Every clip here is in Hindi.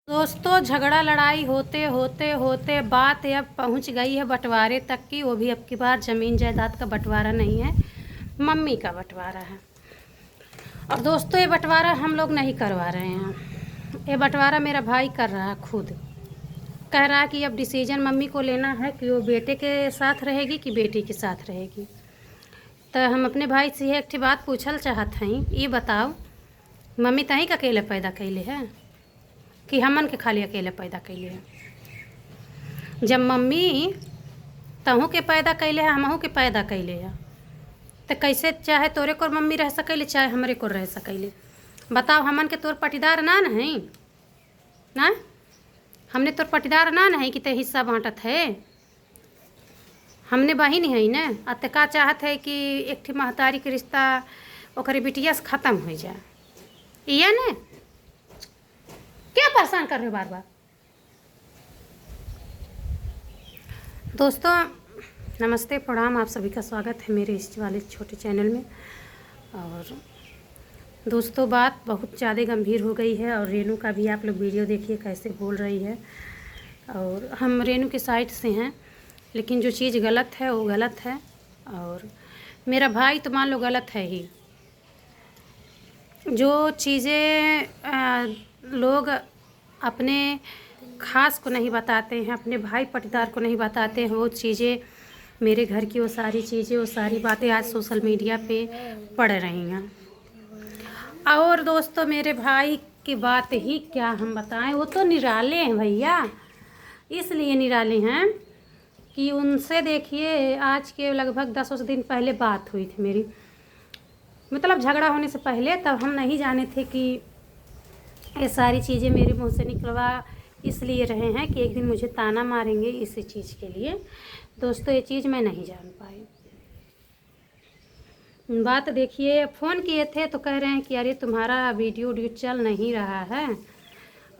दोस्तों, झगड़ा लड़ाई होते होते होते बात अब पहुंच गई है बंटवारे तक की। वो भी अब की बार ज़मीन जायदाद का बंटवारा नहीं है, मम्मी का बंटवारा है। और दोस्तों, ये बंटवारा हम लोग नहीं करवा रहे हैं, ये बंटवारा मेरा भाई कर रहा है खुद। कह रहा है कि अब डिसीजन मम्मी को लेना है कि वो बेटे के साथ रहेगी कि बेटी के साथ रहेगी। तो हम अपने भाई से एक ठे बात पूछल चाहत हई, ये बताओ, मम्मी तहीं का अकेले पैदा कैले है कि हमन के खाली अकेले पैदा कैले है? जब मम्मी तहू के पैदा कैले है, हमहू के पैदा कैले है, तो कैसे चाहे तोरे को मम्मी रह सकैले चाहे हमरे को रह सकैले? बताओ, हमन के तोर पटीदार ना नहीं ना? हमने तोर पटीदार ना नहीं कि ते हिस्सा बांटत है? हमने बहिन है ना। अत का चाहत है कि एक ठे महतारी के रिश्ता ओकरे बिटिया से ख़त्म हो जाए, ये ने? क्या परेशान कर रहे हो बार बार? दोस्तों नमस्ते, प्रणाम, आप सभी का स्वागत है मेरे इस वाले छोटे चैनल में। और दोस्तों, बात बहुत ज़्यादा गंभीर हो गई है और रेनू का भी आप लोग वीडियो देखिए कैसे बोल रही है। और हम रेनू के साइड से हैं, लेकिन जो चीज़ गलत है वो गलत है। और मेरा भाई तो मान लो गलत है ही। जो चीज़ें लोग अपने ख़ास को नहीं बताते हैं, अपने भाई पटीदार को नहीं बताते हैं, वो चीज़ें मेरे घर की, वो सारी चीज़ें, वो सारी बातें आज सोशल मीडिया पे पड़ रही हैं। और दोस्तों, मेरे भाई की बात ही क्या हम बताएं, वो तो निराले हैं भैया। इसलिए निराले हैं कि उनसे देखिए, आज के लगभग 10 दिन पहले बात हुई थी मेरी, मतलब झगड़ा होने से पहले। तब हम नहीं जाने थे कि ये सारी चीज़ें मेरे मुंह से निकलवा इसलिए रहे हैं कि एक दिन मुझे ताना मारेंगे इसी चीज़ के लिए। दोस्तों, ये चीज़ मैं नहीं जान पाई। बात देखिए, फ़ोन किए थे तो कह रहे हैं कि अरे तुम्हारा वीडियो चल नहीं रहा है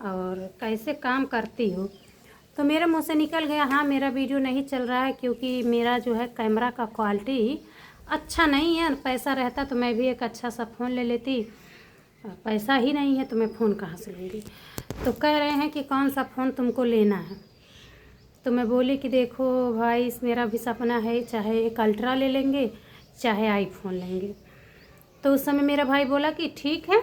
और कैसे काम करती हो। तो मेरे मुंह से निकल गया, हाँ मेरा वीडियो नहीं चल रहा है क्योंकि मेरा जो है कैमरा का क्वालिटी अच्छा नहीं है। पैसा रहता तो मैं भी एक अच्छा सा फ़ोन ले लेती, पैसा ही नहीं है तो मैं फ़ोन कहाँ से लूँगी। तो कह रहे हैं कि कौन सा फ़ोन तुमको लेना है? तो मैं बोली कि देखो भाई, मेरा भी सपना है, चाहे एक अल्ट्रा ले लेंगे चाहे आईफोन लेंगे। तो उस समय मेरा भाई बोला कि ठीक है,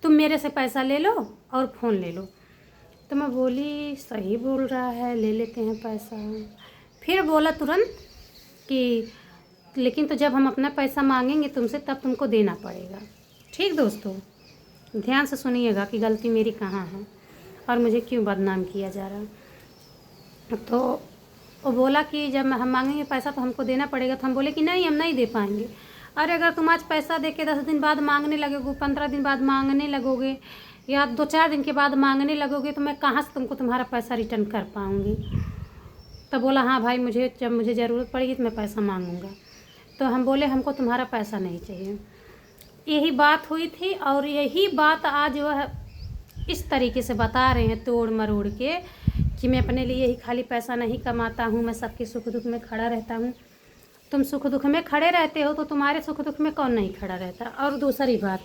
तुम मेरे से पैसा ले लो और फ़ोन ले लो। तो मैं बोली सही बोल रहा है, ले लेते हैं पैसा। फिर बोला तुरंत कि लेकिन तो जब हम अपना पैसा मांगेंगे तुमसे तब तुमको देना पड़ेगा। ठीक दोस्तों, ध्यान से सुनिएगा कि गलती मेरी कहाँ है और मुझे क्यों बदनाम किया जा रहा है। तो वो बोला कि जब हम मांगेंगे पैसा तो हमको देना पड़ेगा। तो हम बोले कि नहीं, हम नहीं दे पाएंगे। अरे अगर तुम आज पैसा दे के 10 दिन बाद मांगने लगोगे, 15 दिन बाद मांगने लगोगे या 2-4 दिन के बाद मांगने लगोगे तो मैं कहाँ से तुमको तुम्हारा पैसा रिटर्न कर पाऊँगी? तो बोला हाँ भाई, जब मुझे ज़रूरत पड़ेगी तो मैं पैसा मांगूँगा। तो हम बोले हमको तुम्हारा पैसा नहीं चाहिए। यही बात हुई थी और यही बात आज वह इस तरीके से बता रहे हैं तोड़ मरोड़ के कि मैं अपने लिए ही खाली पैसा नहीं कमाता हूँ, मैं सबके सुख दुख में खड़ा रहता हूँ। तुम सुख दुख में खड़े रहते हो तो तुम्हारे सुख दुख में कौन नहीं खड़ा रहता? और दूसरी बात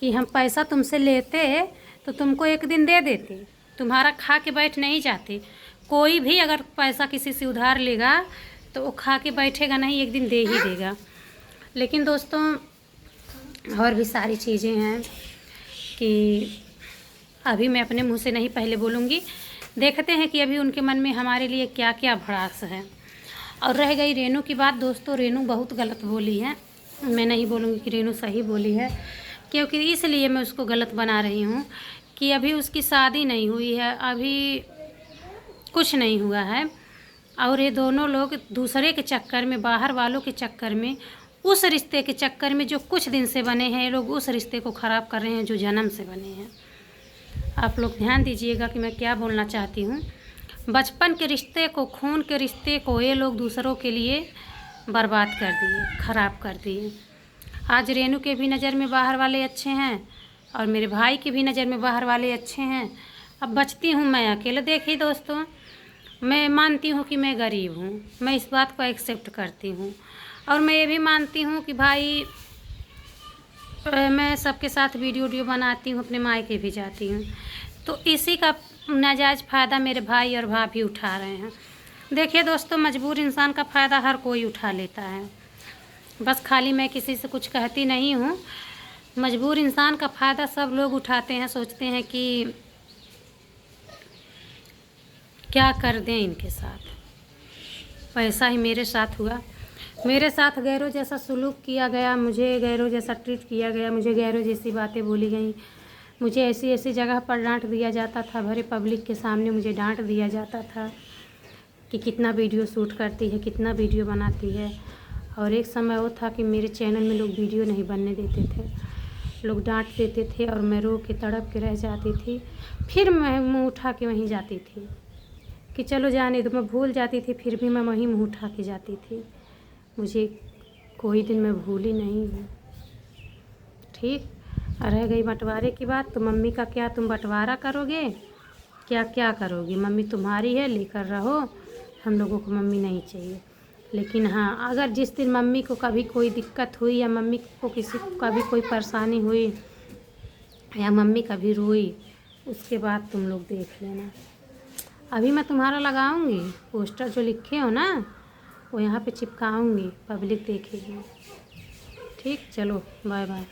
कि हम पैसा तुमसे लेते तो तुमको एक दिन दे देते, तुम्हारा खा के बैठ नहीं जाते। कोई भी अगर पैसा किसी से उधार लेगा तो वो खा के बैठेगा नहीं, एक दिन दे ही देगा। लेकिन दोस्तों, और भी सारी चीज़ें हैं कि अभी मैं अपने मुंह से नहीं पहले बोलूँगी। देखते हैं कि अभी उनके मन में हमारे लिए क्या क्या भड़ास है। और रह गई रेनू की बात, दोस्तों रेनू बहुत गलत बोली है। मैं नहीं बोलूँगी कि रेनू सही बोली है, क्योंकि इसलिए मैं उसको गलत बना रही हूँ कि अभी उसकी शादी नहीं हुई है, अभी कुछ नहीं हुआ है। और ये दोनों लोग दूसरे के चक्कर में, बाहर वालों के चक्कर में, उस रिश्ते के चक्कर में जो कुछ दिन से बने हैं, ये लोग उस रिश्ते को ख़राब कर रहे हैं जो जन्म से बने हैं। आप लोग ध्यान दीजिएगा कि मैं क्या बोलना चाहती हूँ। बचपन के रिश्ते को, खून के रिश्ते को ये लोग दूसरों के लिए बर्बाद कर दिए, ख़राब कर दिए। आज रेनू के भी नज़र में बाहर वाले अच्छे हैं और मेरे भाई की भी नज़र में बाहर वाले अच्छे हैं। अब बचती हूँ मैं अकेले। देखिए दोस्तों, मैं मानती हूँ कि मैं गरीब हूँ, मैं इस बात को एक्सेप्ट करती हूँ। और मैं ये भी मानती हूँ कि भाई मैं सबके साथ वीडियो बनाती हूँ, अपने मायके भी जाती हूँ, तो इसी का नाजायज़ फ़ायदा मेरे भाई और भाभी उठा रहे हैं। देखिए दोस्तों, मजबूर इंसान का फ़ायदा हर कोई उठा लेता है। बस खाली मैं किसी से कुछ कहती नहीं हूँ, मजबूर इंसान का फ़ायदा सब लोग उठाते हैं, सोचते हैं कि क्या कर दें इनके साथ। वैसा ही मेरे साथ हुआ। मेरे साथ गैरों जैसा सलूक किया गया, मुझे गैरों जैसा ट्रीट किया गया, मुझे गैरों जैसी बातें बोली गई, मुझे ऐसी ऐसी जगह पर डांट दिया जाता था, भरे पब्लिक के सामने मुझे डांट दिया जाता था कि कितना वीडियो शूट करती है, कितना वीडियो बनाती है। और एक समय वो था कि मेरे चैनल में लोग वीडियो नहीं बनने देते थे, लोग डांट देते थे और मैं रो के तड़प के रह जाती थी। फिर मैं मुँह उठा के वहीं जाती थी कि चलो जाने दो, मैं भूल जाती थी, फिर भी मैं वहीं मुँह उठा के जाती थी। मुझे कोई दिन मैं भूली नहीं हूँ। ठीक, रह गई बंटवारे की बात, तो मम्मी का क्या तुम बंटवारा करोगे? क्या क्या करोगी? मम्मी तुम्हारी है, लेकर रहो, हम लोगों को मम्मी नहीं चाहिए। लेकिन हाँ, अगर जिस दिन मम्मी को कभी कोई दिक्कत हुई या मम्मी को किसी को कभी कोई परेशानी हुई या मम्मी कभी रोई, उसके बाद तुम लोग देख लेना। अभी मैं तुम्हारा लगाऊंगी पोस्टर, जो लिखे हो ना वो यहाँ पे चिपकाऊंगी, पब्लिक देखेगी। ठीक, चलो बाय बाय।